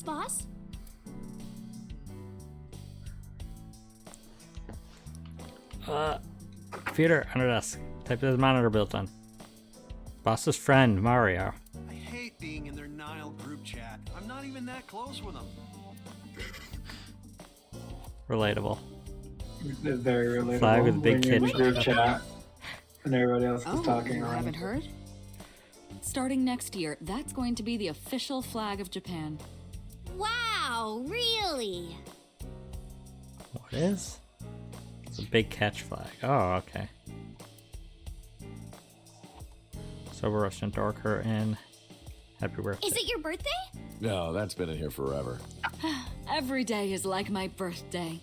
boss? Computer, under desk. Type the monitor built on. Boss's friend, Mario. I hate being in their Nile group chat. I'm not even that close with them. Relatable. Very relatable. Flag with big when you're in the kitchen. group chat and everybody else is talking you around. haven't heard? Starting next year, that's going to be the official flag of Japan. Wow, really? What is? It's a big catch flag. Oh, okay. Sober Russian door curtain. Happy birthday. Is it your birthday? No, that's been in here forever. Every day is like my birthday.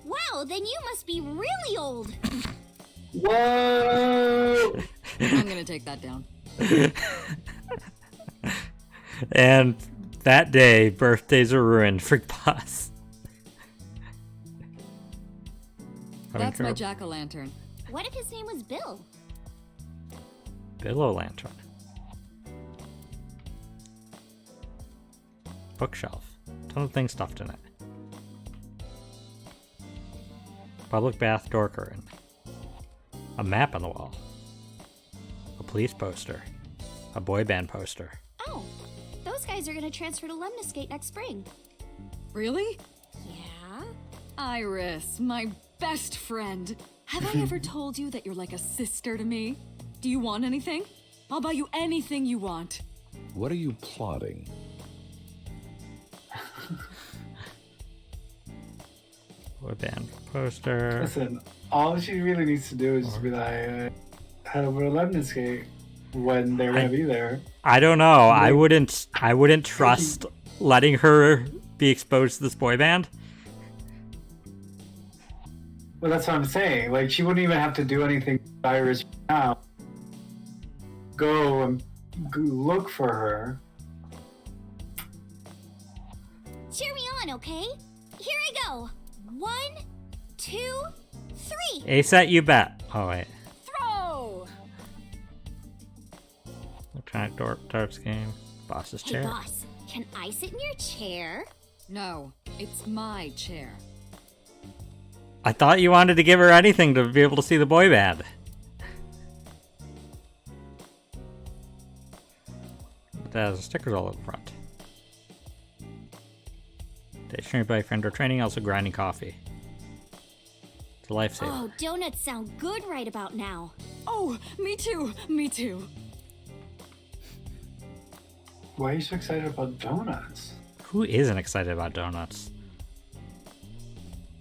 Wow, then you must be really old. Whoa! I'm gonna take that down. And that day, birthdays are ruined for Boss. That's my jack-o'-lantern. What if his name was Bill? Billow lantern. Bookshelf. Ton of things stuffed in it. Public bath door curtain. A map on the wall. A police poster. A boy band poster. Oh, those guys are gonna transfer to Lemniscate next spring. Really? Yeah? Iris, my best friend. Have I ever told you that you're like a sister to me? Do you want anything? I'll buy you anything you want. What are you plotting? Boy band poster. Listen, all she really needs to do is just be like, head over to Lemniscate when they're gonna be there. I don't know. I wouldn't trust letting her be exposed to this boy band. Well, that's what I'm saying. Like, she wouldn't even have to do anything with Iris now. Go and look for her. Cheer me on, okay? Here I go. 1, 2, 3. ASAT, you bet. Oh, wait. Throw! Electronic darts game. Boss's Hey, chair. boss, can I sit in your chair? No, it's my chair. I thought you wanted to give her anything to be able to see the boy band. But that has stickers all over the front. Stationary boyfriend or training, also grinding coffee. It's a lifesaver. Oh, donuts sound good right about now. Oh, me too, me too. Why are you so excited about donuts? Who isn't excited about donuts?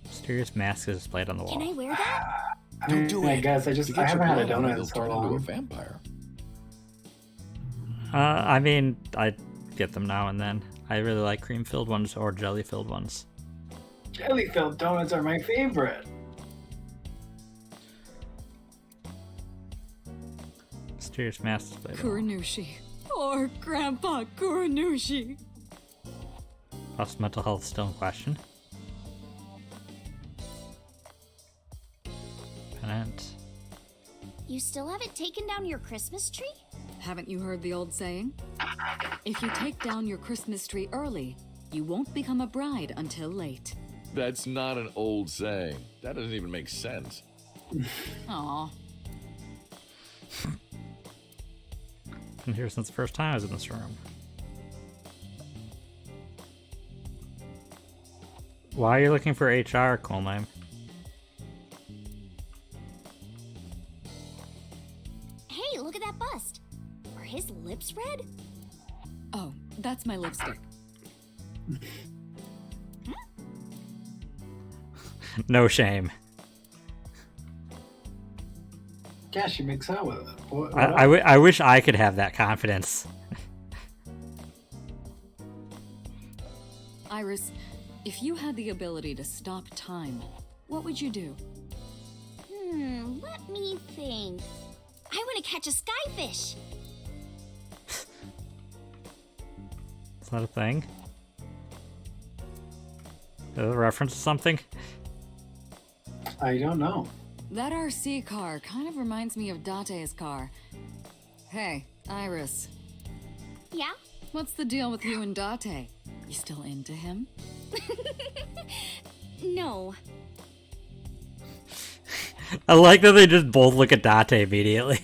Mysterious mask is displayed on the wall. Can I wear that? I mean, do I it. guess I To get haven't had a your blood, donut you'll in so turn into a long. vampire. I mean, I get them now and then. I really like cream-filled ones or jelly-filled ones. Jelly-filled donuts are my favorite. Mysterious mask displayed on the wall. Kuranushi. Or Grandpa Kuranushi. Boss mental health still in question. Pennant. You still haven't taken down your Christmas tree? Haven't you heard the old saying? If you take down your Christmas tree early, you won't become a bride until late. That's not an old saying. That doesn't even make sense. Aw. Been here since the first time I was in this room. Why are you looking for HR, Coleman? Hey, look at that bust. Are his lips red? Oh, that's my lipstick. No shame. Yeah, she makes out with it. What I wish I could have that confidence. Iris, if you had the ability to stop time, what would you do? Let me think. I want to catch a skyfish. Is that a thing? Is that a reference to something? I don't know. That RC car kind of reminds me of Date's car. Hey, Iris, Yeah? what's the deal with you and Date? You still into him? No. I like that they just both look at Date immediately.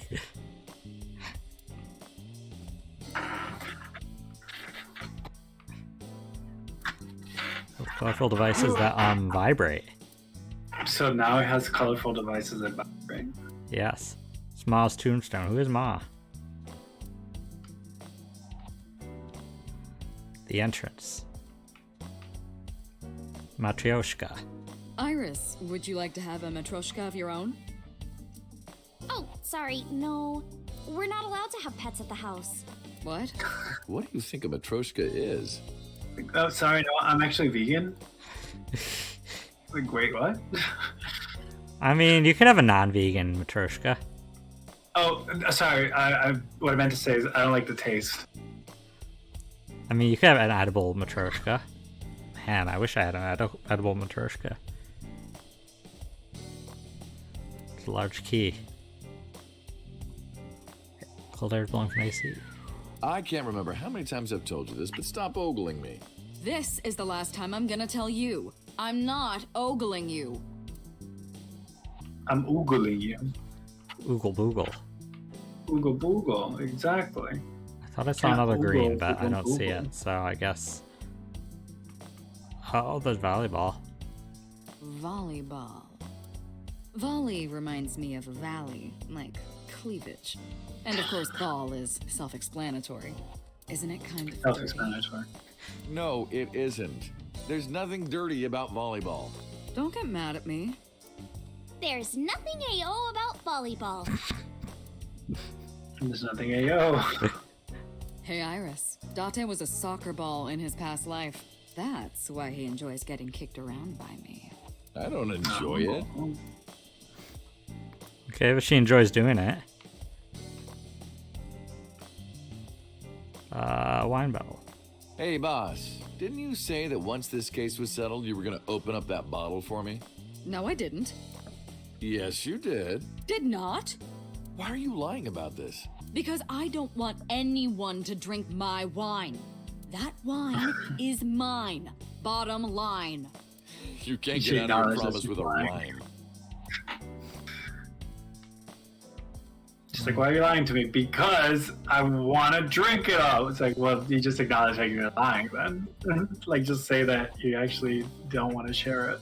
Colorful devices that vibrate. So now it has colorful devices that vibrate. Yes. It's Ma's tombstone. Who is Ma? The entrance. Matryoshka. Iris, would you like to have a matryoshka of your own? Oh, sorry, no. We're not allowed to have pets at the house. What? What do you think a matryoshka is? Oh, sorry, no, I'm actually vegan. Like, wait, what? I mean, you could have a non-vegan Matryoshka. Oh, sorry. What I meant to say is I don't like the taste. I mean, you could have an edible Matryoshka. Man, I wish I had an edible Matryoshka. It's a large key. Cold air blowing from AC. I can't remember how many times I've told you this, but stop ogling me. This is the last time I'm gonna tell you. I'm not ogling you. I'm oogling you. Oogle boogle. Oogle boogle, exactly. I thought I saw Yeah, another oogle, green, but I oogle, don't see oogle. it, so I guess... Oh, there's volleyball. Volleyball. Volley reminds me of valley, like cleavage. And of course, ball is self-explanatory. Isn't it kind of dirty? Self-explanatory. No, it isn't. There's nothing dirty about volleyball. Don't get mad at me. There's nothing AO about volleyball. There's nothing AO. Hey, Iris. Date was a soccer ball in his past life. That's why he enjoys getting kicked around by me. I don't enjoy it. Okay, but she enjoys doing it. Wine bottle. Hey, boss. Didn't you say that once this case was settled, you were going to open up that bottle for me? No, I didn't. Yes, you did. Did not. Why are you lying about this? Because I don't want anyone to drink my wine. That wine is mine. Bottom line. You can't She get out of your acknowledges promise you're with a lying. rhyme. She's like, why are you lying to me? Because I want to drink it all. It's like, well, you just acknowledge that you're lying then. Like, just say that you actually don't want to share it.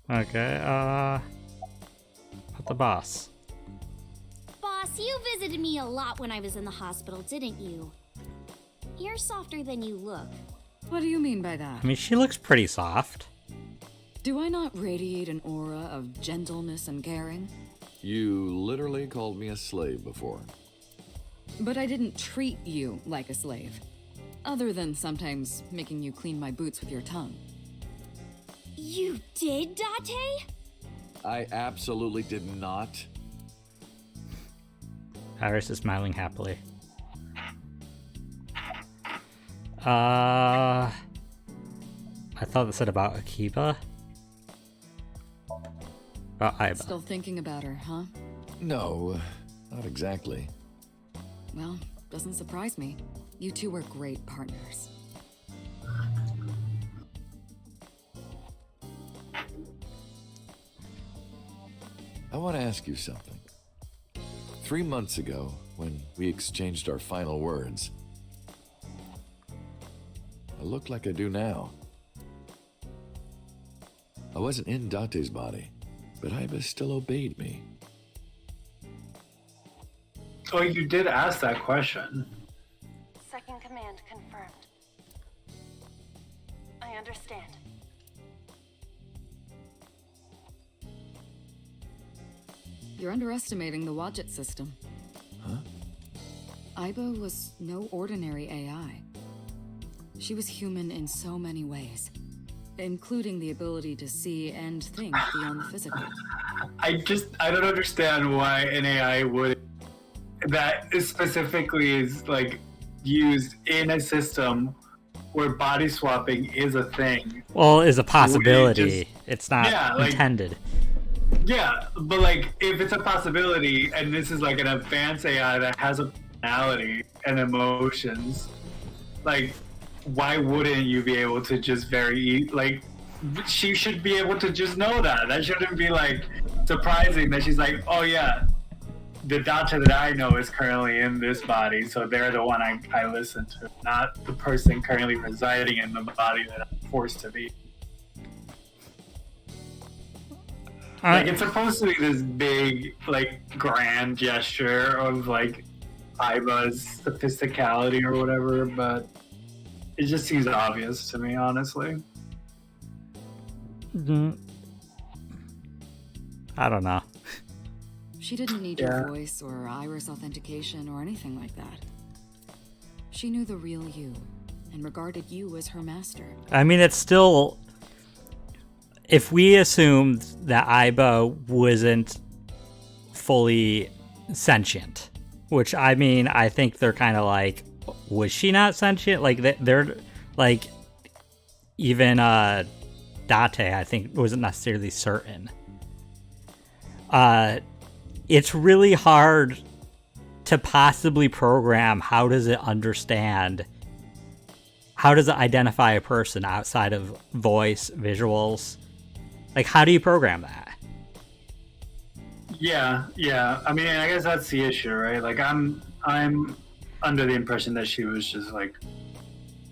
Okay, the boss. Boss, you visited me a lot when I was in the hospital, didn't you? You're softer than you look. What do you mean by that? I mean, she looks pretty soft. Do I not radiate an aura of gentleness and caring? You literally called me a slave before. But I didn't treat you like a slave. Other than sometimes making you clean my boots with your tongue. You did, Date? I absolutely did not. Iris is smiling happily. I thought it said about Akiba. About Aiba. Still thinking about her, huh? No, not exactly. Well, doesn't surprise me. You two were great partners. I want to ask you something. 3 months ago, when we exchanged our final words, I look like I do now. I wasn't in Date's body, but Aiba still obeyed me. Oh, you did ask that question. Second command confirmed. I understand. You're underestimating the Wadjet system. Huh? Aiba was no ordinary AI. She was human in so many ways, including the ability to see and think beyond the physical. I don't understand why an AI would, that specifically is like used in a system where body swapping is a thing. Well, is a possibility. just- It's not Yeah, like- intended. Yeah, but like if it's a possibility and this is like an advanced AI that has a personality and emotions. Like, why wouldn't you be able to just like, she should be able to just know that. That shouldn't be like surprising that she's like, oh yeah, the doctor that I know is currently in this body, so they're the one I listen to, not the person currently residing in the body that I'm forced to be. Like, it's supposed to be this big, like, grand gesture of, like, Iba's sophisticality or whatever, but it just seems obvious to me, honestly. I don't know. She didn't need your voice or iris authentication or anything like that. She knew the real you and regarded you as her master. I mean, it's still... If we assumed that Iba wasn't fully sentient, which, I mean, I think they're kind of like, was she not sentient? Like, they're, like, even Date, I think, wasn't necessarily certain. It's really hard to possibly program how does it understand, how does it identify a person outside of voice, visuals? Like, how do you program that? Yeah. I mean, I guess that's the issue, right? Like, I'm under the impression that she was just like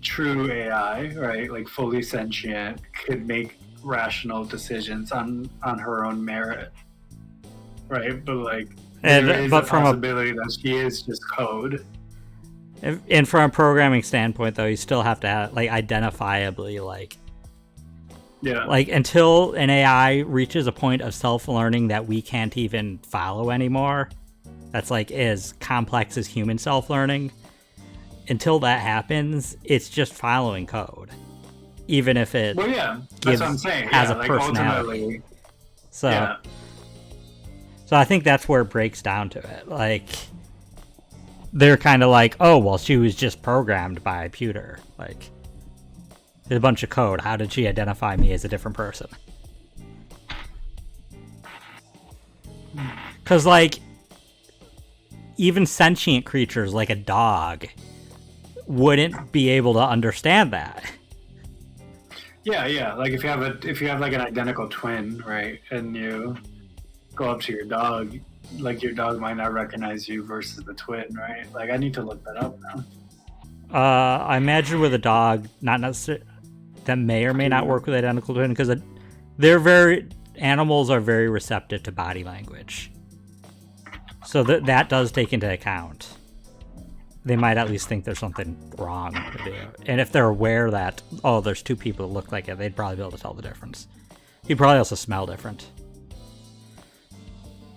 true AI, right? Like fully sentient, could make rational decisions on her own merit, right? But like, there is a possibility that she is just code. And from a programming standpoint, though, you still have to have, like, identifiably, like. Yeah. Like, until an AI reaches a point of self-learning that we can't even follow anymore, that's, like, as complex as human self-learning, until that happens, it's just following code. Even if it well, yeah, that's what I'm saying. has a like, personality. So, yeah. So I think that's where it breaks down to it. Like, they're kind of like, oh, well, she was just programmed by a computer. Like... There's a bunch of code. How did she identify me as a different person? Because, like, even sentient creatures like a dog wouldn't be able to understand that. Yeah. Like, if you have like an identical twin, right, and you go up to your dog, like, your dog might not recognize you versus the twin, right? Like, I need to look that up now. I imagine with a dog, not necessarily... that may or may not work with identical twin, because animals are very receptive to body language. So that does take into account. They might at least think there's something wrong with you. And if they're aware that, oh, there's two people that look like it, they'd probably be able to tell the difference. You'd probably also smell different.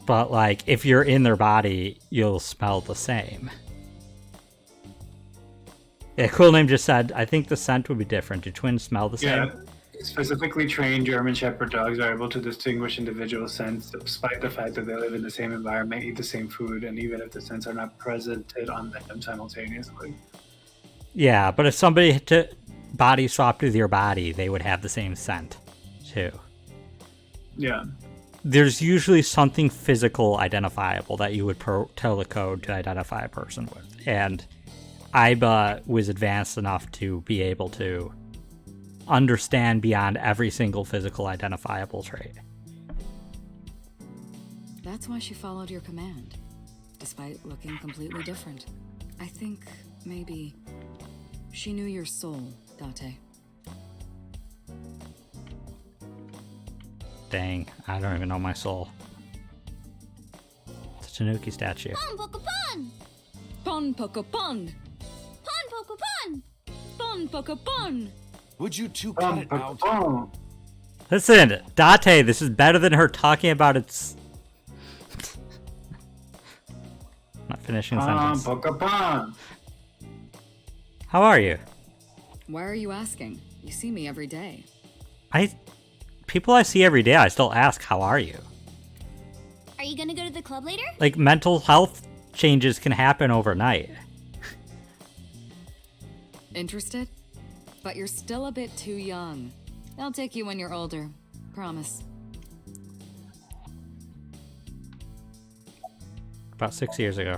But, like, if you're in their body, you'll smell the same. Yeah, Cool Name just said, I think the scent would be different. Do twins smell the same? Yeah, specifically trained German Shepherd dogs are able to distinguish individual scents despite the fact that they live in the same environment, eat the same food, and even if the scents are not presented on them simultaneously. Yeah, but if somebody had to body swapped with your body, they would have the same scent, too. Yeah. There's usually something physical identifiable that you would tell the code to identify a person with. And Iba was advanced enough to be able to understand beyond every single physical identifiable trait. That's why she followed your command, despite looking completely different. I think maybe she knew your soul, Date. Dang, I don't even know my soul. It's a Tanuki statue. Pon Pokopon! Pon Pokopon! Pon Pokopon! Pon Pokopon! Would you two cut it out? Listen, Date, this is better than her talking about its... Not finishing sentence. How are you? Why are you asking? You see me every day. People I see every day, I still ask, how are you? Are you gonna go to the club later? Like, mental health changes can happen overnight. Interested? But you're still a bit too young. I'll take you when you're older. Promise. About 6 years ago.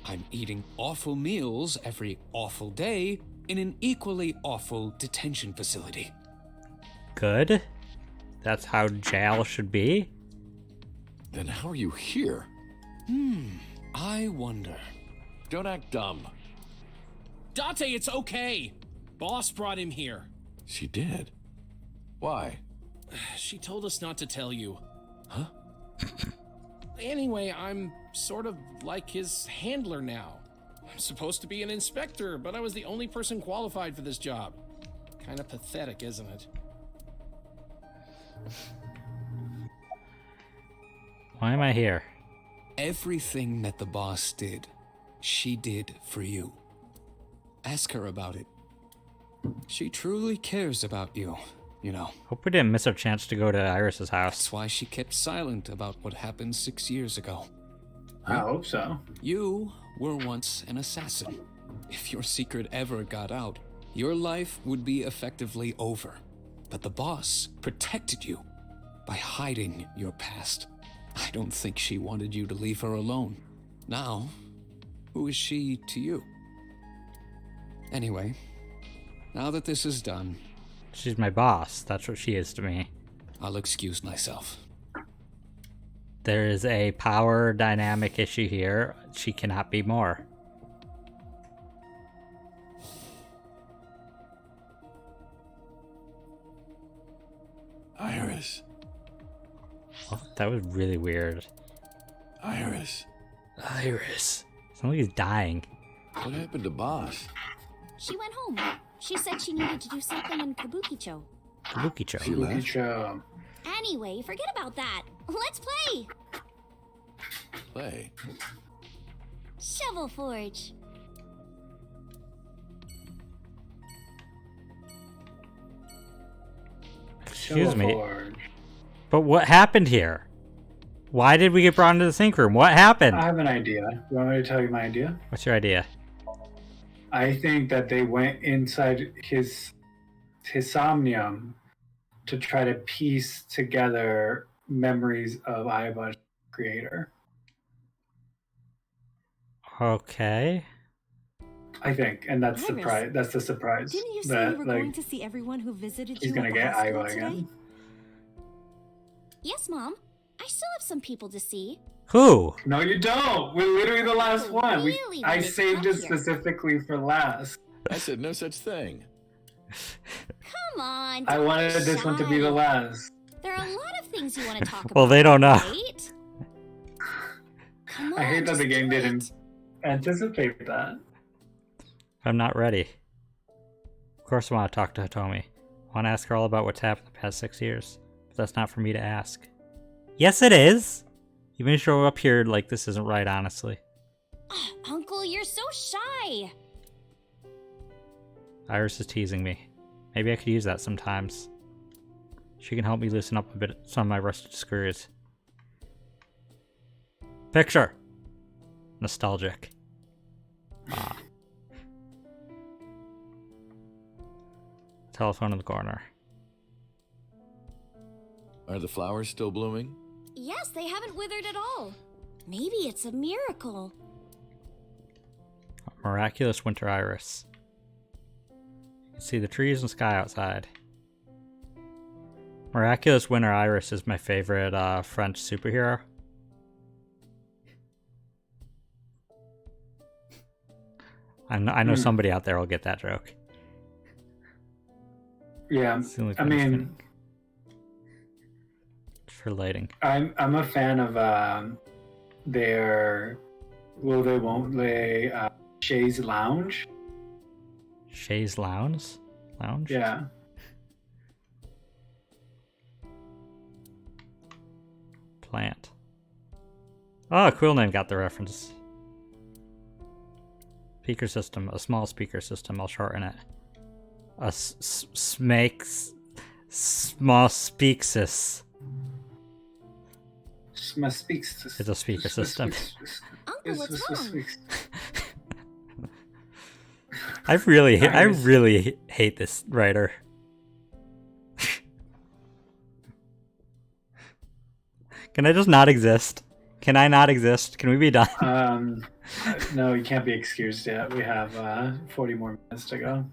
I'm eating awful meals every awful day in an equally awful detention facility. Good. That's how jail should be. Then how are you here? I wonder. Don't act dumb. Dante, it's okay. Boss brought him here. She did. Why? She told us not to tell you. Huh? Anyway, I'm sort of like his handler now. I'm supposed to be an inspector, but I was the only person qualified for this job. Kind of pathetic, isn't it? Why am I here? Everything that the boss did, she did for you. Ask her about it. She truly cares about you, you know. Hope we didn't miss our chance to go to Iris's house. That's why she kept silent about what happened 6 years ago. I hope so. You were once an assassin. If your secret ever got out, your life would be effectively over. But the boss protected you by hiding your past. I don't think she wanted you to leave her alone. Now, who is she to you? Anyway, now that this is done, She's my boss. That's what she is to me. I'll excuse myself. There is a power dynamic issue here. She cannot be more. Iris. Oh, that was really weird. Iris. Iris. Sounds like he's dying. What happened to Boss? She went home. She said she needed to do something in Kabukicho. Kabukicho. She left? Kabukicho. Anyway, forget about that. Let's play! Play. Shovel Forge. Excuse me. Forge. But what happened here? Why did we get brought into the sink room? What happened? I have an idea. You want me to tell you my idea? What's your idea? I think that they went inside his Somnium to try to piece together memories of Aiba's creator. Okay. I think, and that's Iris, surprise. That's the surprise. Didn't you say that you were going to see everyone who visited he's you gonna at the get hospital Aiba today? again. Yes, Mom. I still have some people to see. Who? No, you don't. We're literally the last Oh, one. really? I When they saved come it here. specifically for last. I said no such thing. Come on. I don't be wanted this one to be shy. the last. There are a lot of things you want to talk about. Well, they don't know. Right? Come on, I hate that just the game do didn't it. anticipate that. I'm not ready. Of course I want to talk to Hitomi. I want to ask her all about what's happened the past 6 years. But that's not for me to ask. Yes, it is! You may show up here like this isn't right, honestly. Oh, Uncle, you're so shy. Iris is teasing me. Maybe I could use that sometimes. She can help me loosen up a bit some of my rusted screws. Picture! Nostalgic. Ah. Telephone in the corner. Are the flowers still blooming? Yes, they haven't withered at all. Maybe it's a miracle. Miraculous winter iris. You can see the trees and sky outside. Miraculous winter iris is my favorite French superhero. I know somebody out there will get that joke. Yeah, It's the only I thing that's mean, It's for lighting. I'm a fan of their will they won't they Shay's Lounge. Shay's Lounge? Yeah. Plant. Oh, Cool Name got the reference. Speaker system, a small speaker system. I'll shorten it. A small speaksis. It's a speaker system. Uncle, what's wrong? I really hate this writer. Can I just not exist? Can I not exist? Can we be done? No, you can't be excused yet. We have 40 more minutes to go.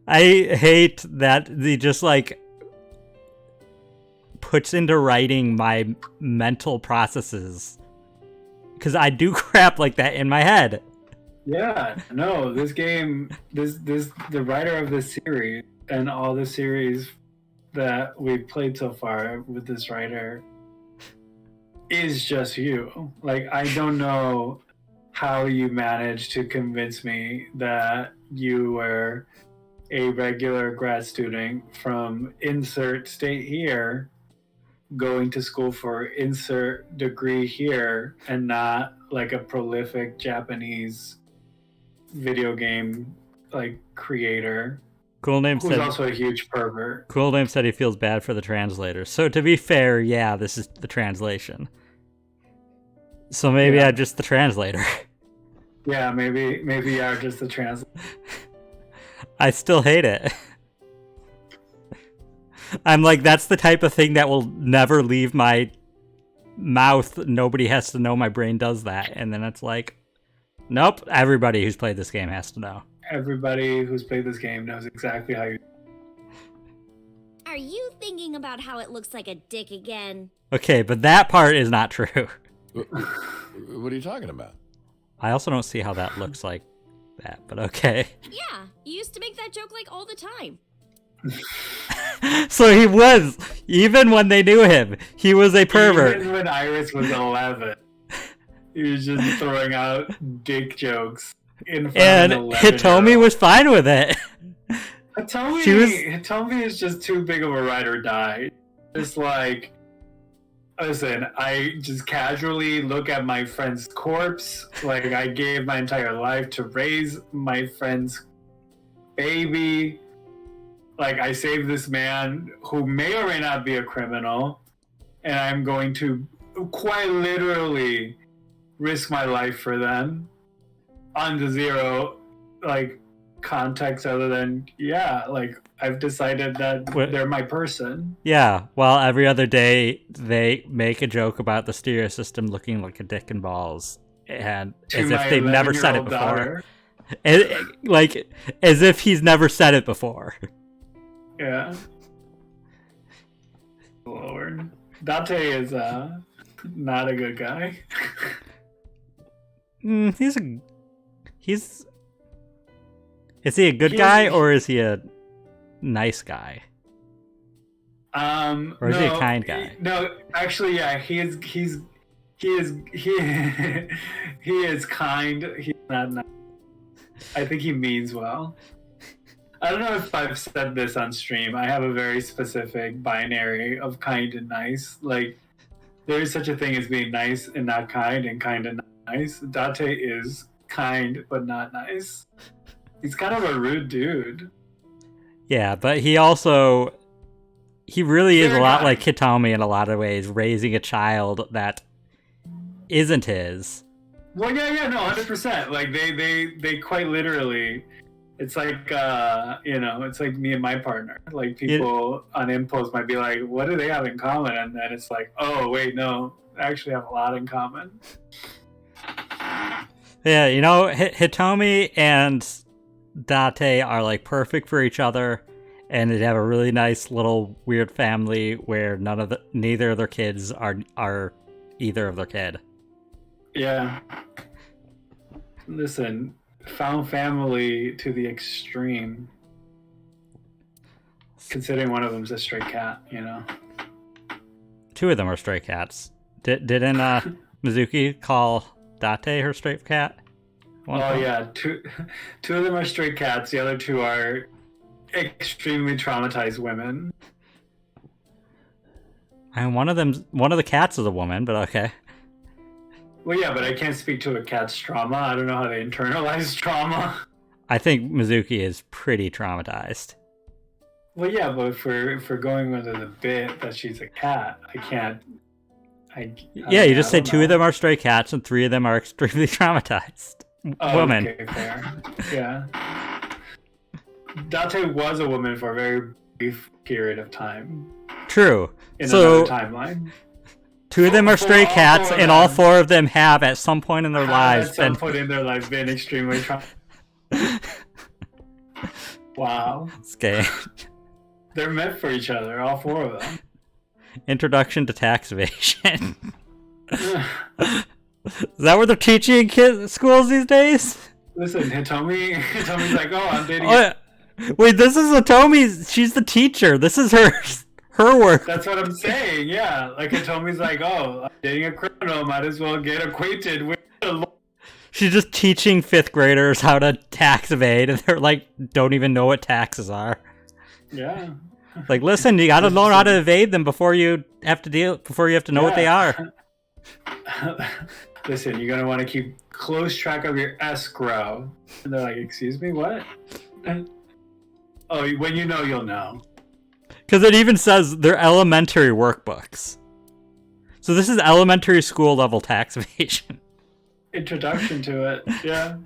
I hate that he just like puts into writing my mental processes because I do crap like that in my head. Yeah, no, this game, the writer of this series and all the series that we've played so far with this writer is just you. Like, I don't know how you managed to convince me that you were a regular grad student from insert state here going to school for insert degree here and not like a prolific Japanese video game like creator Cool Name who's said also a huge pervert. Cool Name said he feels bad for the translators. So to be fair, yeah, this is the translation. So maybe Yeah. I'm just the translator. Yeah, maybe you are just the translator. I still hate it. I'm like, that's the type of thing that will never leave my mouth. Nobody has to know my brain does that. And then it's like, nope, everybody who's played this game has to know. Everybody who's played this game knows exactly how you. Are you thinking about how it looks like a dick again? Okay, but that part is not true. What are you talking about? I also don't see how that looks like that, but okay. Yeah, you used to make that joke like all the time. So he was, even when they knew him, he was a pervert. Even when Iris was 11, he was just throwing out dick jokes in front And of an 11-year-old. Hitomi was fine with it. Hitomi is just too big of a ride or die. Just like, listen, I just casually look at my friend's corpse. Like, I gave my entire life to raise my friend's baby. Like, I saved this man who may or may not be a criminal. And I'm going to quite literally risk my life for them on the zero, like, context other than, yeah, like, I've decided that they're my person. Yeah, well, every other day they make a joke about the stereo system looking like a dick and balls, and To as if my they've never said it 11-year-old before. daughter. Like, as if he's never said it before. Yeah. Lord. Date is not a good guy. Is he a good guy or is he a nice guy? Or is he a kind guy? No, actually, yeah, he is kind. He's not nice. I think he means well. I don't know if I've said this on stream. I have a very specific binary of kind and nice. Like, there is such a thing as being nice and not kind and not nice. Date is kind but not nice. He's kind of a rude dude. Yeah, but he really is a lot like Hitomi in a lot of ways, raising a child that isn't his. Well, yeah, no, 100%. Like, they quite literally, it's like, it's like me and my partner. Like, people on impulse might be like, what do they have in common? And then it's like, oh, wait, no, I actually have a lot in common. Yeah, Hitomi and Date are like perfect for each other, and they have a really nice little weird family where neither of their kids are either of their kid. Yeah. Listen, found family to the extreme. Considering one of them's a stray cat, Two of them are stray cats. Didn't Mizuki call Date her stray cat? Yeah, two of them are stray cats. The other two are extremely traumatized women. And one of the cats is a woman, but okay. Well, yeah, but I can't speak to a cat's trauma. I don't know how they internalize trauma. I think Mizuki is pretty traumatized. Well, yeah, but if we're going under the bit that she's a cat, I can't. You just say two of them are stray cats and three of them are extremely traumatized women. Okay, fair. Yeah. Date was a woman for a very brief period of time. True. In another timeline. 2 of them are stray cats, and all 4 of them have, at some point in their lives, at some point in their life, been extremely Wow. Okay. They're meant for each other, all 4 of them. Introduction to tax evasion. Is that what they're teaching in kids schools these days? Listen, Hitomi's like, oh, I'm dating. Wait, this is Hitomi's. She's the teacher. This is her work. That's what I'm saying. Yeah, like Hitomi's like, oh, I'm dating a criminal. Might as well get acquainted with the law. She's just teaching 5th graders how to tax evade, and they're like, don't even know what taxes are. Yeah. Like, listen, you gotta learn how to evade them before you have to know what they are. Listen, you're gonna want to keep close track of your escrow. And they're like, excuse me, what? Oh, when you know, you'll know. Because it even says they're elementary workbooks. So this is elementary school level tax evasion. Introduction to it, yeah.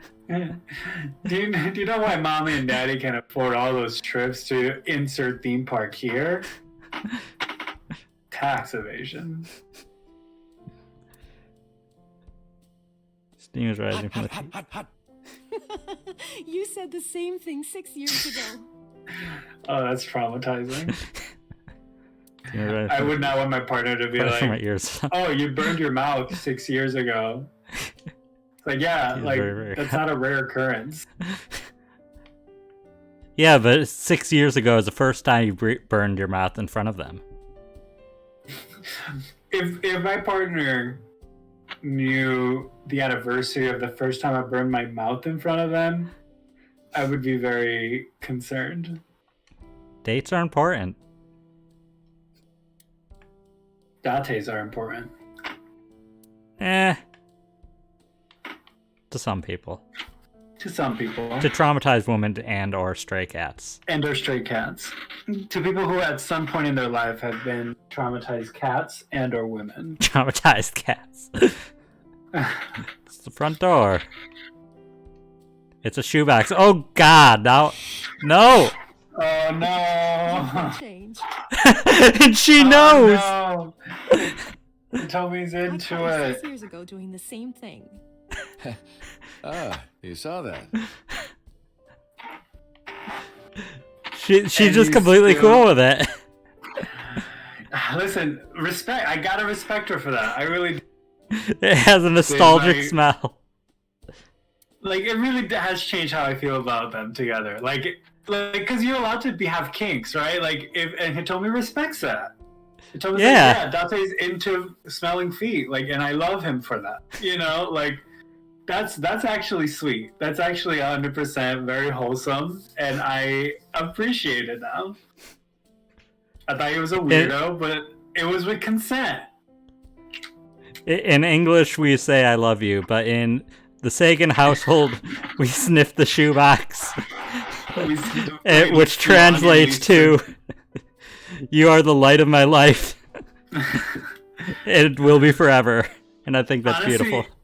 Do you know why mommy and daddy can afford all those trips to insert theme park here? Tax evasion. Steam is rising from the... You said the same thing 6 years ago. Oh, that's traumatizing. I would not want my partner to be like, my ears. oh, you burned your mouth 6 years ago. Like, yeah, like, that's not a rare occurrence. Yeah, but 6 years ago is the first time you burned your mouth in front of them. If my partner knew the anniversary of the first time I burned my mouth in front of them, I would be very concerned. Dates are important. Dates are important. To some people. To some people. To traumatized women and or stray cats. And or stray cats. To people who at some point in their life have been traumatized cats and or women. Traumatized cats. It's the front door. It's a shoebox. Oh God! No! Oh no! Change. And she knows. No. Tommy's into I caught her it. 6 years ago doing the same thing. Ah, you saw that. She's just completely cool with it. Listen, respect. I gotta respect her for that. I really. It has a nostalgic smell. Like, it really has changed how I feel about them together. Like, because you're allowed to have kinks, right? Like, and Hitomi respects that. Hitomi's like, yeah, Date's into smelling feet, like, and I love him for that. You know, like, that's actually sweet. That's actually 100% very wholesome, and I appreciate it now. I thought he was a weirdo, but it was with consent. In English, we say "I love you," but in the Sagan household, we sniff the shoebox, which translates to "You are the light of my life. It will be forever." And I think that's honestly, beautiful.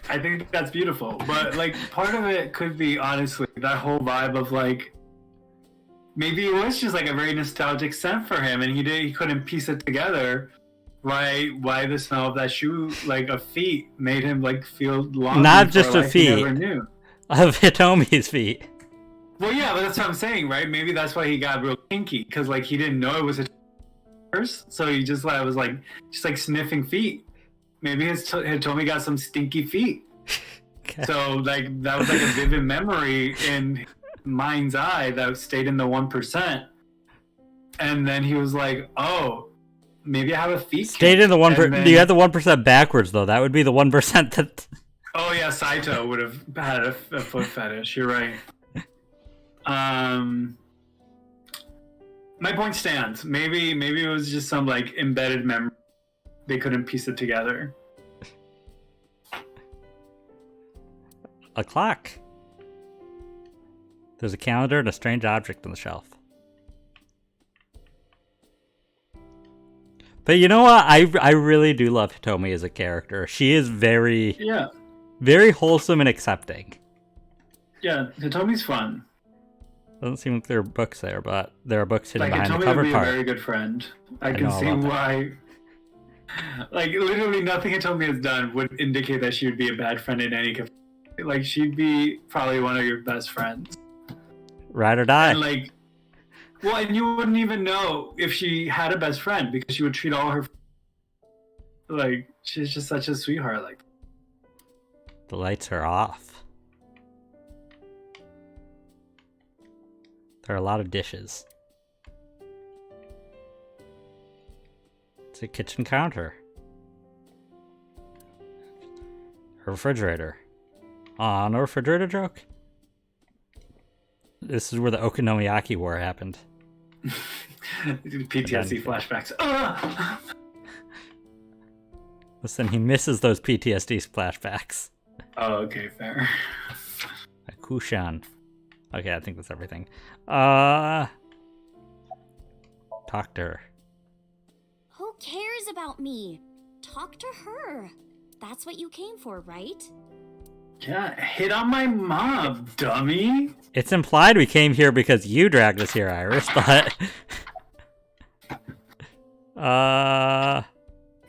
I think that's beautiful, but like part of it could be honestly that whole vibe of like maybe it was just like a very nostalgic scent for him, and he couldn't piece it together. Why the smell of that shoe, like of feet, made him like feel longing not for just a of life he feet, never knew. Of Hitomi's feet. Well, yeah, but that's what I'm saying, right? Maybe that's why he got real kinky, because like he didn't know it was a first, so he just like was like just like sniffing feet. Maybe Hitomi got some stinky feet. Okay. So like that was like a vivid memory in mind's eye that stayed in the 1%, and then he was like, oh. Maybe I have a feet. Stayed in the 1%. You had the 1% backwards though. That would be the 1% that. Oh yeah, Saito would have had a foot fetish. You're right. My point stands. Maybe it was just some like embedded memory. They couldn't piece it together. A clock. There's a calendar and a strange object on the shelf. But you know what? I really do love Hitomi as a character. She is very wholesome and accepting. Yeah, Hitomi's fun. Doesn't seem like there are books there, but there are books hidden like, behind Hitomi the cover would be part. a very good friend. I can see why Like, literally nothing Hitomi has done would indicate that she would be a bad friend in any capacity. Like, she'd be probably one of your best friends. Ride or die. And, like, well, and you wouldn't even know if she had a best friend because she would treat all her... Like, she's just such a sweetheart. Like, The lights are off. There are a lot of dishes. It's a kitchen counter. A refrigerator. Aw, no refrigerator joke? This is where the Okonomiyaki War happened. PTSD flashbacks. Listen, he misses those PTSD flashbacks. Oh, okay, fair. A Kushan. Okay, I think that's everything. Talk to her. Who cares about me? Talk to her. That's what you came for, right? Yeah, hit on my mom, dummy. It's implied we came here because you dragged us here, Iris, but...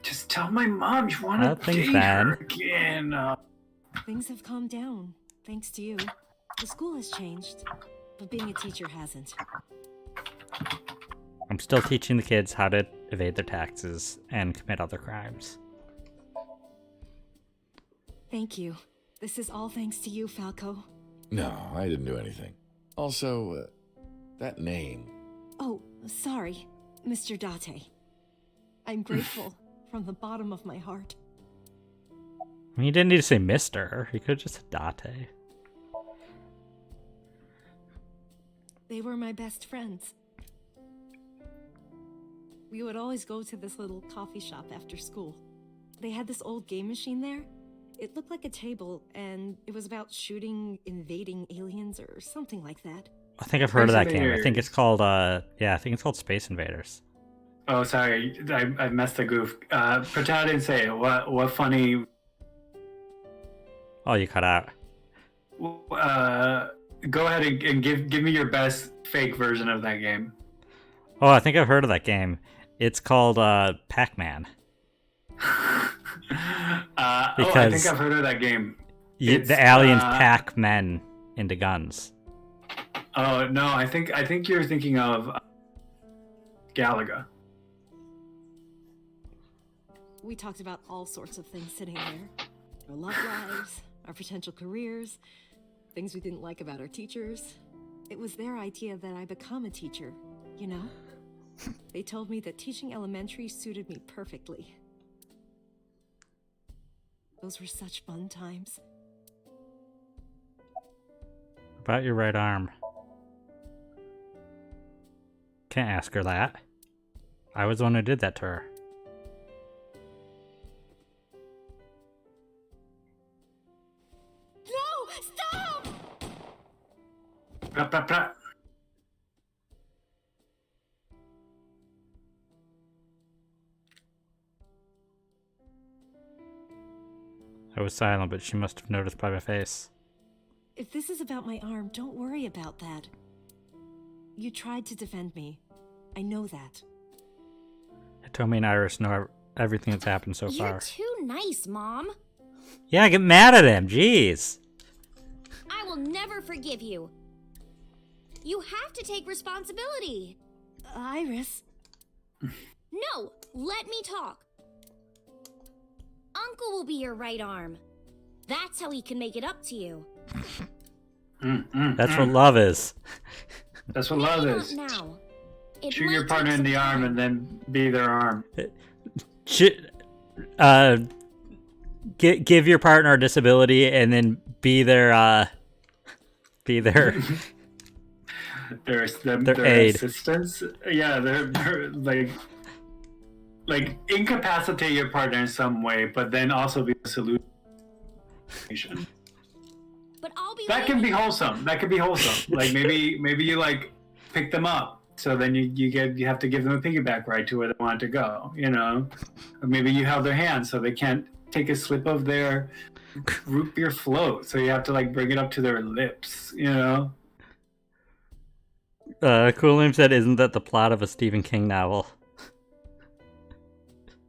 Just tell my mom you want to Nothing's date bad. her again. Things have calmed down, thanks to you. The school has changed, but being a teacher hasn't. I'm still teaching the kids how to evade their taxes and commit other crimes. Thank you. This is all thanks to you, Falco. No, I didn't do anything. Also, that name. Oh, sorry, Mr. Date. I'm grateful from the bottom of my heart. I mean, he didn't need to say Mr. He could have just said Date. They were my best friends. We would always go to this little coffee shop after school. They had this old game machine there. It looked like a table, and it was about shooting invading aliens or something like that. I think I've heard of Space that game. I think Invaders. it's called, I think it's called Space Invaders. Oh, sorry, I messed the goof. Pretend I didn't say it. What funny... Oh, you cut out. Go ahead and give me your best fake version of that game. Oh, I think I've heard of that game. It's called, Pac-Man. I Because think I've heard of that game. The aliens pack men into guns. Oh no, I think you're thinking of Galaga. We talked about all sorts of things sitting there. Our love lives, our potential careers, things we didn't like about our teachers. It was their idea that I become a teacher, you know? They told me that teaching elementary suited me perfectly. Those were such fun times. About your right arm. Can't ask her that. I was the one who did that to her. No! Stop! Pra, pra, pra. I was silent, but she must have noticed by my face. If this is about my arm, don't worry about that. You tried to defend me. I know that. Hitomi and Iris know everything that's happened so far. You're too nice, Mom. Yeah, get mad at him, jeez. I will never forgive you. You have to take responsibility. Iris. No, let me talk. Uncle will be your right arm. That's how he can make it up to you. That's what love is. That's what love Maybe is. not now. It Shoot your might partner take in the some arm time. and then be their arm. Give your partner a disability and then be their Their aid. assistants. Yeah, they're like incapacitate your partner in some way, but then also be a solution. But I'll be That can be waiting. wholesome. That could be wholesome. Like maybe you like pick them up, so then you have to give them a piggyback ride to where they want to go. You know, or maybe you held their hand so they can't take a slip of their root beer float, so you have to like bring it up to their lips. You know. Cool Name said, "Isn't that the plot of a Stephen King novel?"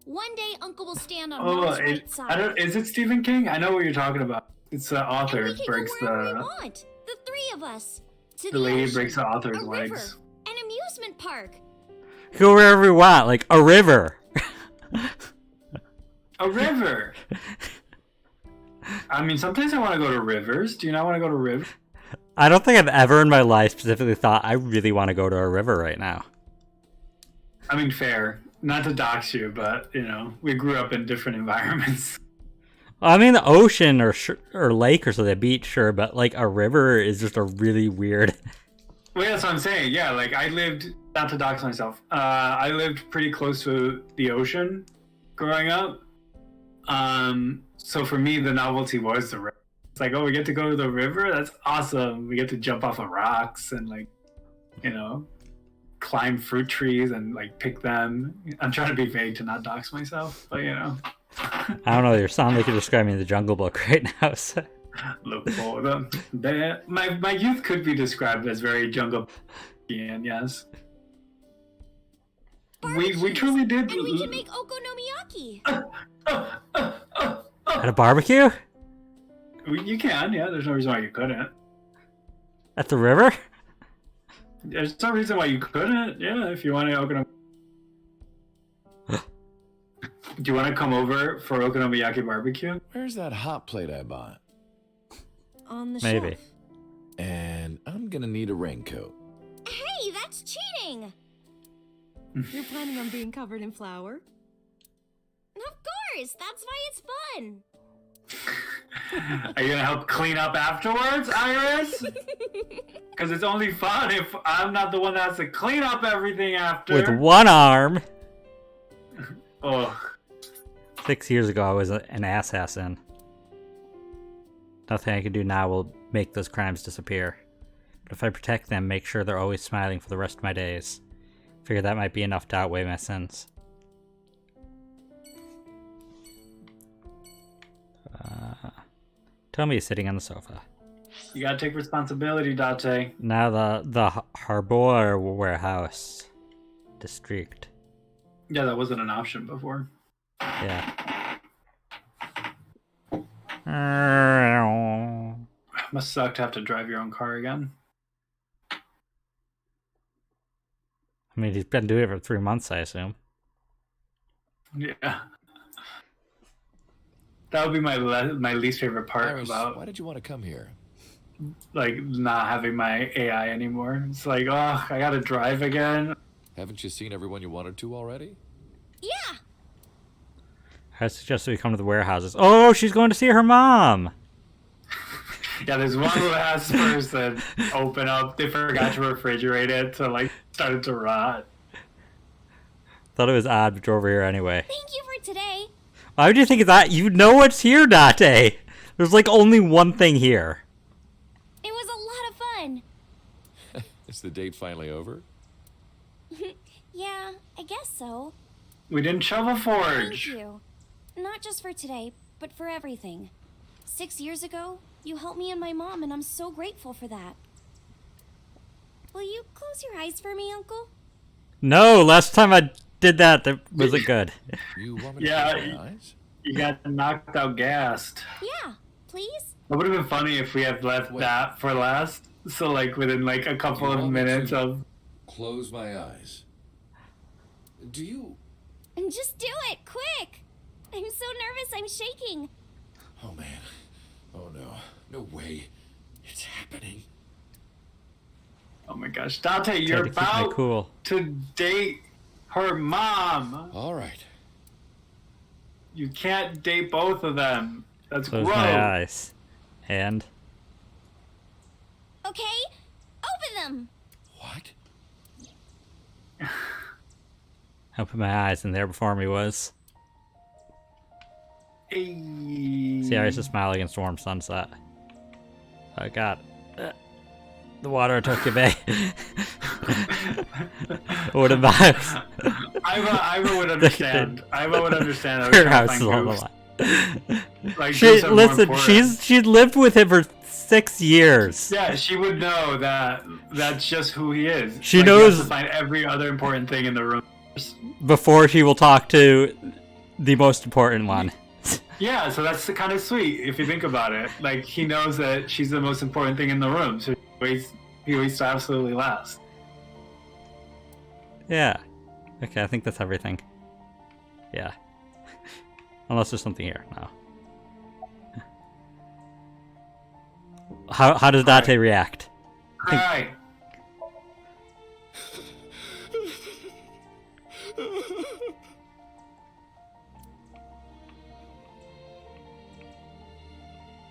One day, Uncle will stand on Oh, Mom's right side. is it Stephen King? I know what you're talking about. It's the author We can breaks go wherever we the want. The three of us. To the lady ocean, breaks the author's a legs. river, an amusement park. Go wherever we want, like a river. A river. I mean, sometimes I want to go to rivers. Do you not want to go to rivers? I don't think I've ever in my life specifically thought I really want to go to a river right now. I mean, fair. Not to dox you, but you know, we grew up in different environments. I mean, the ocean or lake or something, a beach, sure, but like a river is just a really weird. Well, yeah, that's what I'm saying. Yeah, like I lived, not to dox myself, I lived pretty close to the ocean growing up. So for me, the novelty was the river. It's like, oh, we get to go to the river? That's awesome. We get to jump off of rocks and like, you know, climb fruit trees and like pick them. I'm trying to be vague to not dox myself, but you know. I don't know, you sound like you're describing the Jungle Book right now. So. Look for them. My youth could be described as very jungle and yes. We truly did. And we can make okonomiyaki. At a barbecue? You can, yeah. There's no reason why you couldn't. At the river? There's no reason why you couldn't. Yeah, if you want to okonomiyaki. Do you want to come over for okonomiyaki barbecue? Where's that hot plate I bought? On the Maybe. shelf. And I'm gonna need a raincoat. Hey, that's cheating. You're planning on being covered in flour? Of course, that's why it's fun. Are you gonna help clean up afterwards, Iris? Because it's only fun if I'm not the one that has to clean up everything after. With one arm. Oh. 6 years ago, I was an assassin. Nothing I can do now will make those crimes disappear. But if I protect them, make sure they're always smiling for the rest of my days. Figure that might be enough to outweigh my sins. Tommy is sitting on the sofa. You gotta take responsibility, Date. Now the Harbor Warehouse District. Yeah, that wasn't an option before. Yeah. Must suck to have to drive your own car again. I mean, he's been doing it for 3 months, I assume. Yeah. That would be my least favorite part Iris, about why did you want to come here? like not having my AI anymore. It's like, oh, I gotta drive again. Haven't you seen everyone you wanted to already? Yeah. I suggest we come to the warehouses. Oh, she's going to see her mom. Yeah, there's one last person open up. They forgot to refrigerate it, so like started to rot. Thought it was odd, but you're over here anyway. Thank you for today. Why would you think of that? You know what's here, Date. There's like only one thing here. It was a lot of fun. Is the date finally over? Yeah, I guess so. We didn't shovel Thank forge. you. Not just for today, but for everything. 6 years ago, you helped me and my mom, and I'm so grateful for that. Will you close your eyes for me, Uncle? No, last time I did that wasn't good. You want me to Yeah, close my eyes? You got knocked out gassed. Yeah, please? It would have been funny if we had left that for last. So like within like a couple You of want me minutes to of close my eyes. Do you? And just do it, quick! I'm so nervous, I'm shaking. Oh man. Oh no. No way. It's happening. oh my gosh, Dante, Tried you're to keep my about cool. to date her mom. All right. You can't date both of them. That's Close gross. my eyes. And Okay, open them! What? open my eyes, and there before me was. Hey. See, Iris is smiling against warm sunset. Oh god. The water in Tokyo Bay. What about Iva would understand. Iva would understand. I was her trying to house find is on the goofs. line? Like, She, goofs are more listen, important. she'd lived with him for 6 years. Yeah, she would know that that's just who he is. She Like, you have knows- to find every other important thing in the room. Before she will talk to the most important one. Yeah, so that's kind of sweet if you think about it. Like, he knows that she's the most important thing in the room, so he waits to absolutely last. Yeah. Okay, I think that's everything. Yeah. Unless there's something here. No. How does Date react? Cry.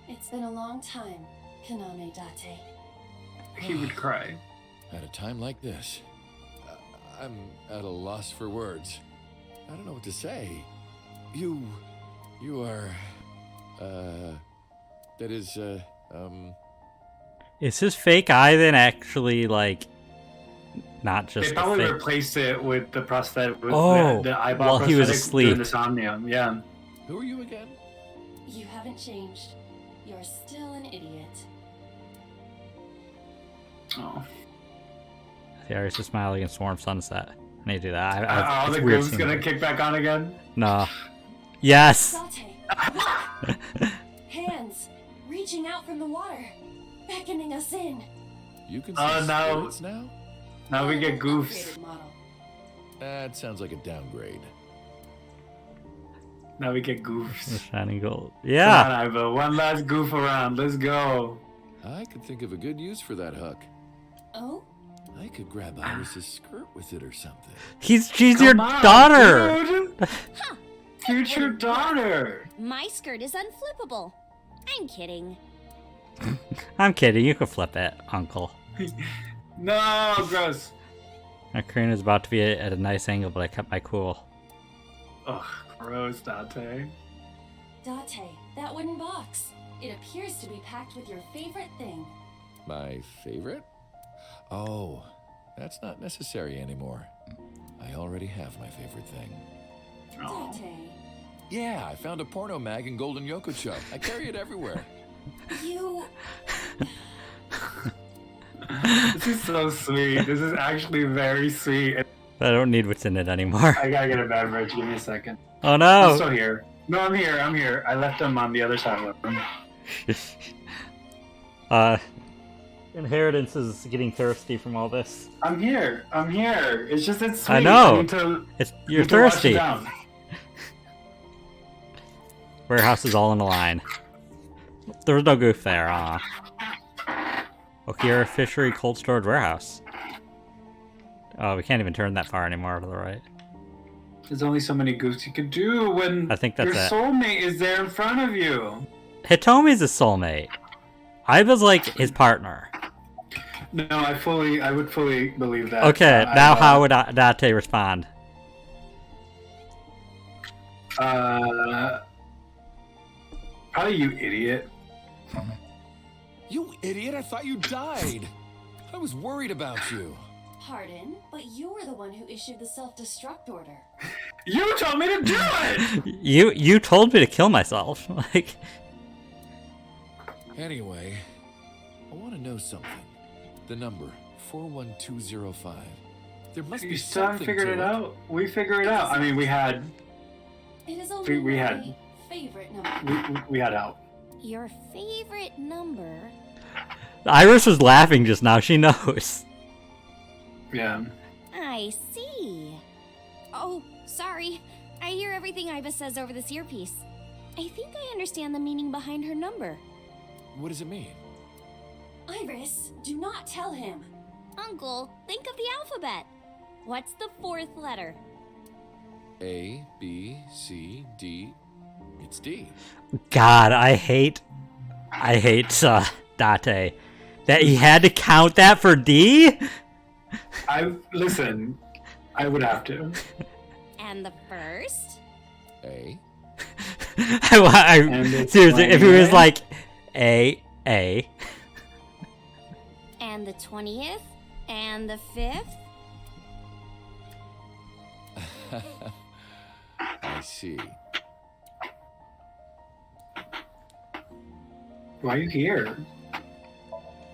It's been a long time, Kaname Date. He would cry. At a time like this, I'm at a loss for words. I don't know what to say. You are, that is, Is his fake eye then actually, like, not just They a probably fake? replaced it with the prosthetic, with the eyeball while he was prosthetic asleep. during the Somnium. Yeah. who are you again? You haven't changed. You're still an idiot. Oh. The Iris is smiling and Swarm Sunset. I need to do that. Are it's the weird grooves seeing gonna it. kick back on again? No. Yes! Date, look! Hands reaching out from the water, beckoning us in. You can Oh, see no. spirits now? Now we get An goofs. upgraded model. That sounds like a downgrade. Now we get The goofs. shining gold. Come Yeah! on, Ivo. One last goof around. Let's go. I could think of a good use for that hook. Oh? I could grab Iris's skirt with it or something. She's Come your on, daughter! dude. Future daughter. My skirt is unflippable. I'm kidding. I'm kidding, you can flip it, Uncle. No, gross. My crane is about to be at a nice angle, but I kept my cool. Ugh, gross, Date. Date, that wooden box. It appears to be packed with your favorite thing. My favorite? Oh, that's not necessary anymore. I already have my favorite thing. Oh. Date, Yeah, I found a porno mag in Golden Yokocho. I carry it everywhere. you... This is so sweet. This is actually very sweet. I don't need what's in it anymore. I gotta get a beverage. Give me a second. Oh I'm no! still here. No, I'm here. I'm here. I left him on the other side of the room. Inheritance is getting thirsty from all this. I'm here. I'm here. It's just it's sweet. I know. need to, You're need to wash it thirsty. down. Warehouse is all in a line. There was no goof there, Okira Fishery Cold Storage Warehouse. Oh, we can't even turn that far anymore to the right. There's only so many goofs you could do when I think that's your it. soulmate is there in front of you. Hitomi's his soulmate. I was like his partner. No, I would fully believe that. Okay, now how would Date respond? Probably you idiot. You idiot, I thought you died. I was worried about you. Pardon, but you were the one who issued the self-destruct order. You told me to do it! You told me to kill myself. Like, Anyway, I want to know something. The number 41205. There must You be still haven't something figured to it out? We figured it out. I mean, we had It is only we my had- favorite number. we had out. Your favorite number? Iris was laughing just now. She knows. Yeah. I see. Oh, sorry. I hear everything Iva says over this earpiece. I think I understand the meaning behind her number. What does it mean? Iris, do not tell him. Uncle, think of the alphabet. What's the fourth letter? A, B, C, D. It's D. God, I hate Date. That he had to count that for D? Listen, I would have to. And the first? A. And it's Seriously, if he was 28? like A. And the 20th? And the 5th? I see. Why are you here?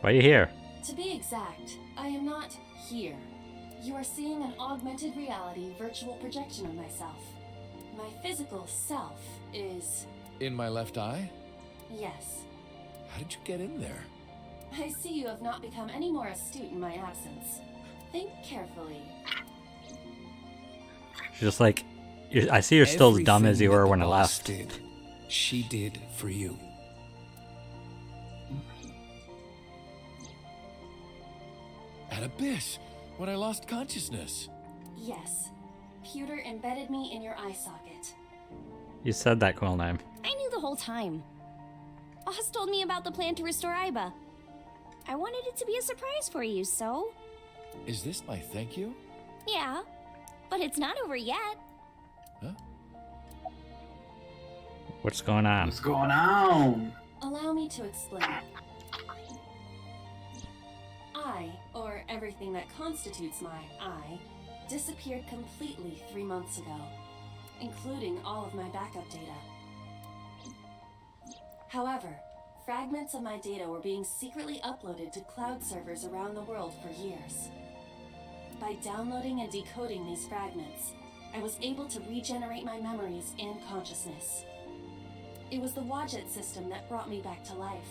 Why are you here? To be exact, I am not here. You are seeing an augmented reality virtual projection of myself. My physical self is... In my left eye? yes. How did you get in there? I see you have not become any more astute in my absence. Think carefully. Just like, I see you're still as dumb as you Everything were that when the I boss left. did, she did for you. At Abyss, when I lost consciousness. Yes. Pewter embedded me in your eye socket. You said that cool name. I knew the whole time. Boss told me about the plan to restore Iba. I wanted it to be a surprise for you, so... Is this my thank you? Yeah, but it's not over yet. Huh? What's going on? What's going on? Allow me to explain. I, or everything that constitutes my I, disappeared completely 3 months ago, including all of my backup data. However, fragments of my data were being secretly uploaded to cloud servers around the world for years. By downloading and decoding these fragments, I was able to regenerate my memories and consciousness. It was the Wadjet system that brought me back to life.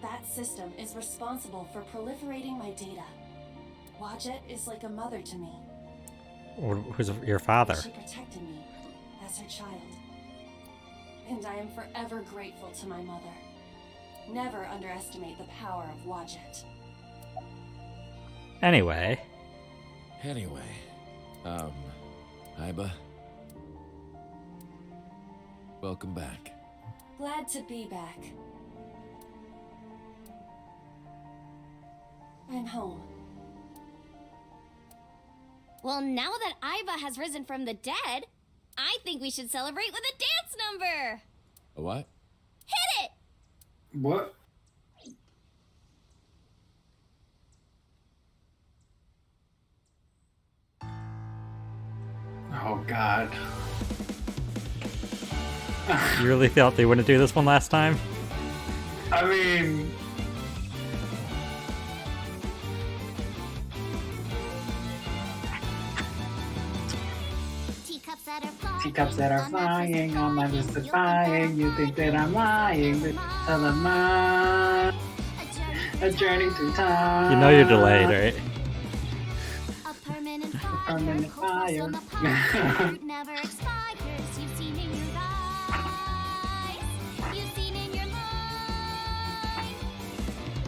That system is responsible for proliferating my data. Wadjet is like a mother to me. Who's your father? She protected me as her child. And I am forever grateful to my mother. Never underestimate the power of Wadjet. Anyway, Iba. Welcome back. Glad to be back. I'm home. Well, now that Iva has risen from the dead, I think we should celebrate with a dance number! A what? Hit it! What? Oh God. you really thought they wouldn't do this one last time? I mean, teacups that are flying, I'm not just defying. You think that I'm lying, but tell them I'm a journey through time. You know you're delayed, right? Permanent fire. Never expires. You've seen in your eyes. You've seen in your mind.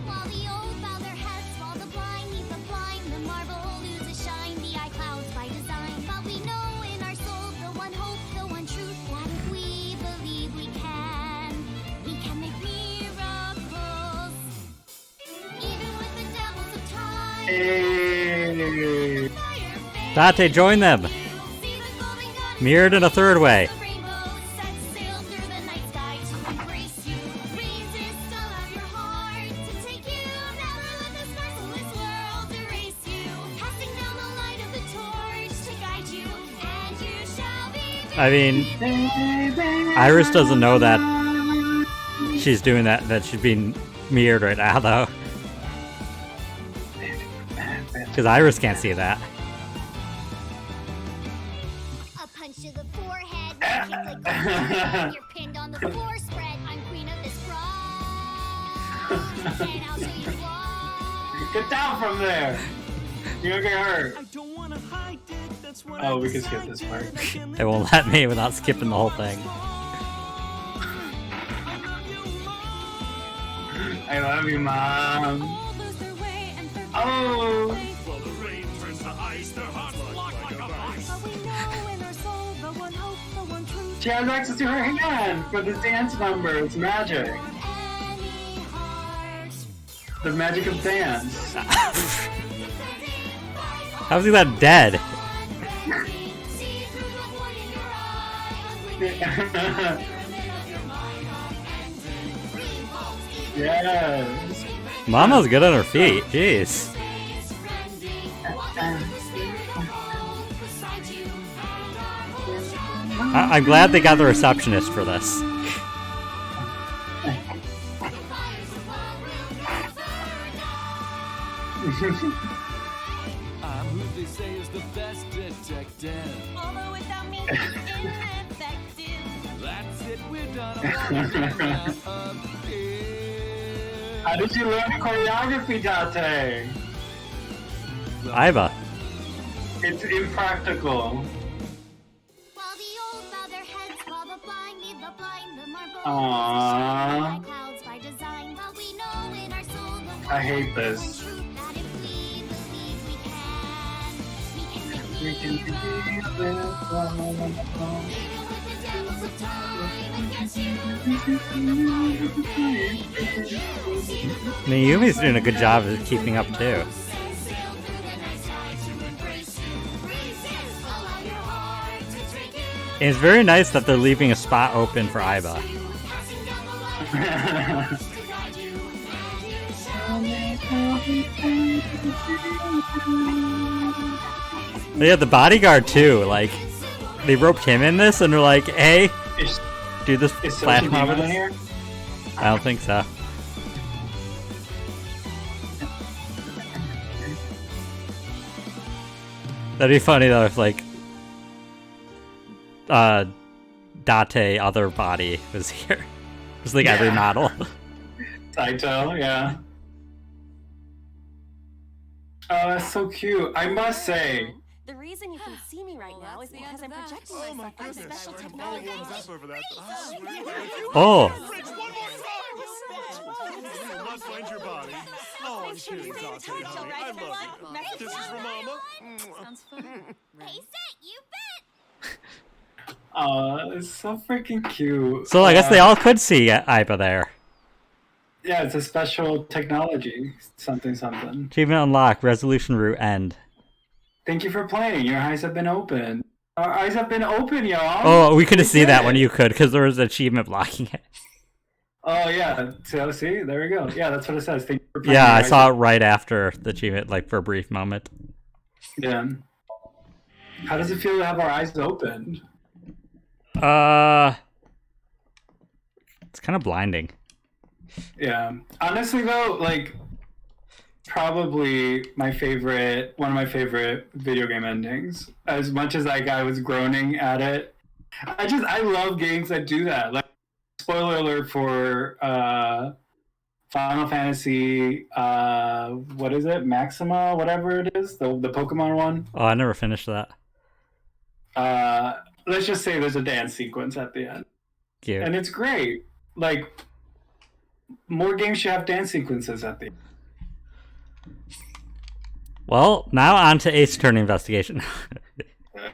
While the old bow their heads, while the blind meet the blind, the marble loses shine. The eye clouds by design. But we know in our soul the one hope, the one truth. That if we believe we can make miracles. Even with the devils of time. Hey. Dante, join them! Mirrored in a third way. I mean, Iris doesn't know that she's doing that she's being mirrored right now, though. Because Iris can't see that. A punch to the forehead, kick like a you're pinned on the floor spread. I'm queen of this rock. And I'll show you why. Get down from there! You're gonna get hurt. Oh, we can skip this part. They won't let me without skipping the whole thing. I love you, Mom. Oh! She has access to her hand for the dance number. It's magic. The magic of dance. How's he that dead? Yes. Mama's good on her feet. Jeez. I'm glad they got the receptionist for this. they say is the best detective. Although without me, ineffective. That's it, we're done. Wrap up here. How did you learn choreography, Date? Aiba. It's impractical. While the old bow their heads, while the blind lead the blind, the marble Aww. clouds by design. But we know in our soul the I hate this. one truth that if we believe we can make We can heroes. Even with the devils of time against you, Mayumi's doing a good job of keeping up too. sail through the night sky to embrace you. Resist, allow your heart to drink in. And it's very nice that they're leaving a spot open for Aiba. Passing down the light to guide you, and you shall make They had the bodyguard too. Like, they roped him in this, and they're like, "Hey, Is, do this is flash Social mob Demon with in us." here? I don't think so. That'd be funny though if like Date other body was here. Just like every model. Saito, yeah. Oh, that's so cute. I must say, The reason you can see me right now is because I'm projecting myself on special technology. Oh, Must find your body. Oh, I'm kidding, Dante, honey. I love you. Kisses from Mama. Sounds fun. Hey, Set, you bet! it's so freaking cute. so I guess they all could see Aiba there. Yeah, it's a special technology. Something. Achievement unlocked. Resolution route end. Thank you for playing. Your eyes have been opened. Our eyes have been open, y'all. Oh, we couldn't see that did when it. you could because there was an achievement blocking it. Oh, yeah. So, see? There we go. Yeah, that's what it says. Thank you for playing. Yeah, Your I eyes saw it have- right after the achievement, like for a brief moment. Yeah. How does it feel to have our eyes opened? It's kind of blinding. Yeah. Honestly, though, like, probably one of my favorite video game endings. As much as like I was groaning at it, I love games that do that. Like, spoiler alert for Final Fantasy, what is it, Maxima, whatever it is, the Pokemon one. Oh, I never finished that. Let's just say there's a dance sequence at the end, Cute. and it's great. Like, more games should have dance sequences at the end. Well, now on to Ace Attorney investigation.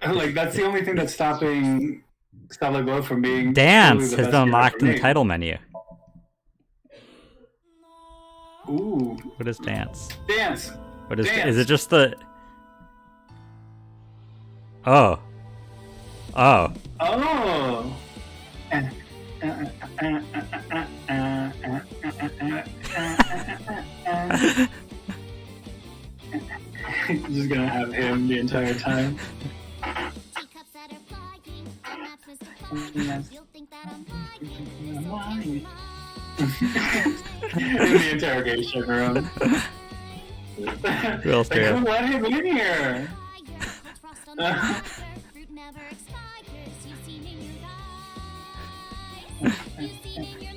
Like, that's the only thing that's stopping Stella Glow from being Dance truly the has best been game unlocked ever in the made. title menu. Ooh, What is dance? dance. What is Dance. is it just the Oh. Oh. Oh. Just gonna have him the entire time. Teacups that are flying, and that's Mr. Flying. You'll think that I'm lying, so In the interrogation room. Real Like, straight who up. let him in here? Frost on the water, fruit never expires. You've seen in your eyes. You've seen in your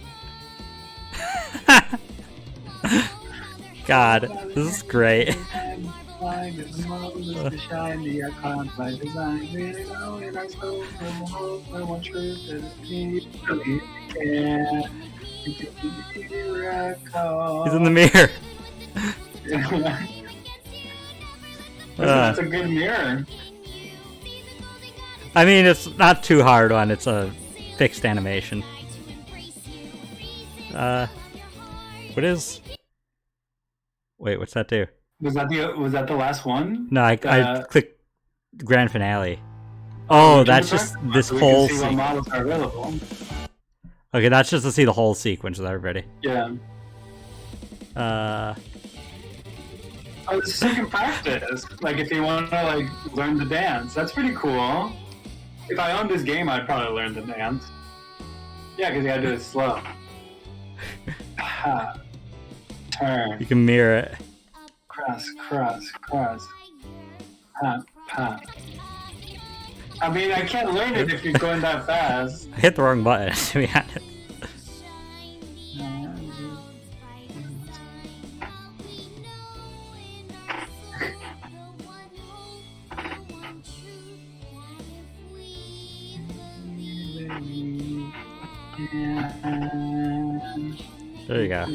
mind. God, this is great. Shine the icon by design. We know in our soul, no hope, no one truth, and we believe can. He's in the mirror. That's a good mirror. I mean, it's not too hard one. It's a fixed animation. What is? Wait, what's that do? Was that the last one? No, I clicked grand finale. Oh, that's just this we whole can see what sequence. models are available. Okay, that's just to see the whole sequence with everybody. Yeah. Oh, this is like in practice. Like, if you want to like learn the dance, that's pretty cool. If I owned this game, I'd probably learn the dance. Yeah, because you gotta do it slow. Ha. Turn. You can mirror it. Cross, cross, cross. I mean, I can't learn it if you're going that fast. I hit the wrong button, to be honest. There you go.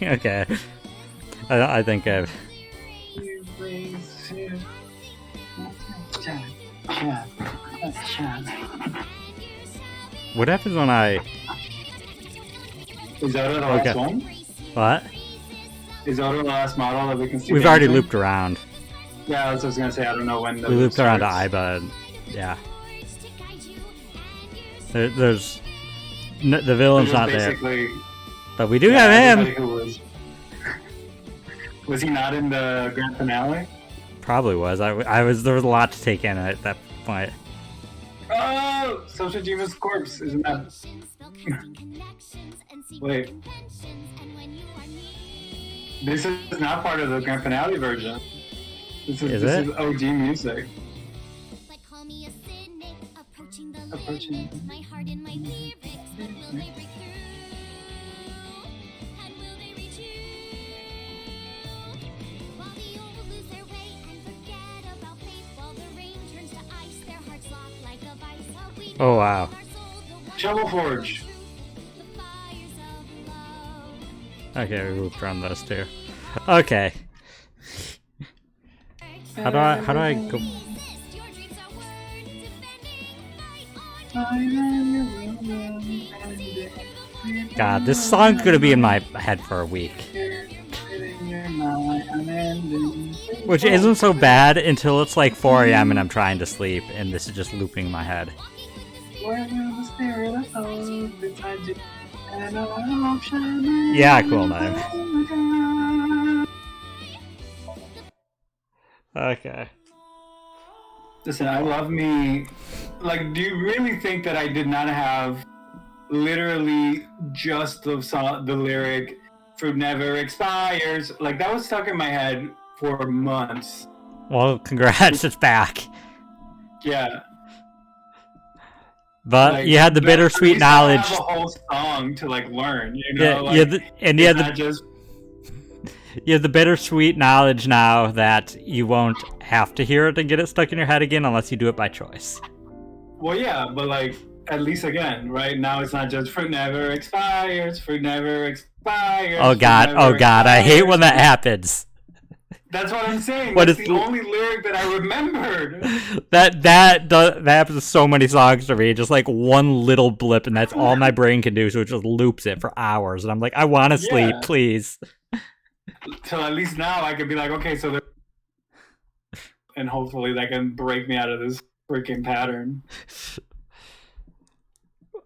Okay. I think I've... What happens when I... Is that the last one? What? Is that the last model that we can see? We've already looped around. Yeah, that's what I was gonna say. I don't know when. We looped around to Iba. And, yeah. There's the villain's not there, but we do have him. Was he not in the grand finale? Probably was. I was. There was a lot to take in at that point. Oh, Soshijima's corpse, isn't that? Wait. This is not part of the grand finale version. This is OG music. Approaching. My heart and my lyrics, but will they break through? And will they reach you? While the old lose their way and forget about faith, while the rain turns to ice, their hearts lock like a vice. Oh wow. Shovel Forge. Okay, we looped around those two. Okay. How do I go? God, this song's gonna be in my head for a week. Which isn't so bad until it's like 4 a.m. and I'm trying to sleep and this is just looping in my head. Yeah, cool name. Okay. Listen, I love me. Like, do you really think that I did not have literally just the lyric "Fruit never expires"? Like, that was stuck in my head for months. Well, congrats, it's back. Yeah. But like, you had the bittersweet knowledge. I have a whole song to like learn, you know. You have the bittersweet knowledge now that you won't have to hear it and get it stuck in your head again unless you do it by choice. Well, yeah, but like at least again, right now it's not just "Fruit never expires," "Fruit never expires." Oh god, I hate when that happens. That's what I'm saying. That's the only lyric that I remembered. That happens to so many songs for me. Just like one little blip, and that's all my brain can do. So it just loops it for hours, and I'm like, I want to sleep, please. So at least now I could be like, okay, so and hopefully that can break me out of this freaking pattern.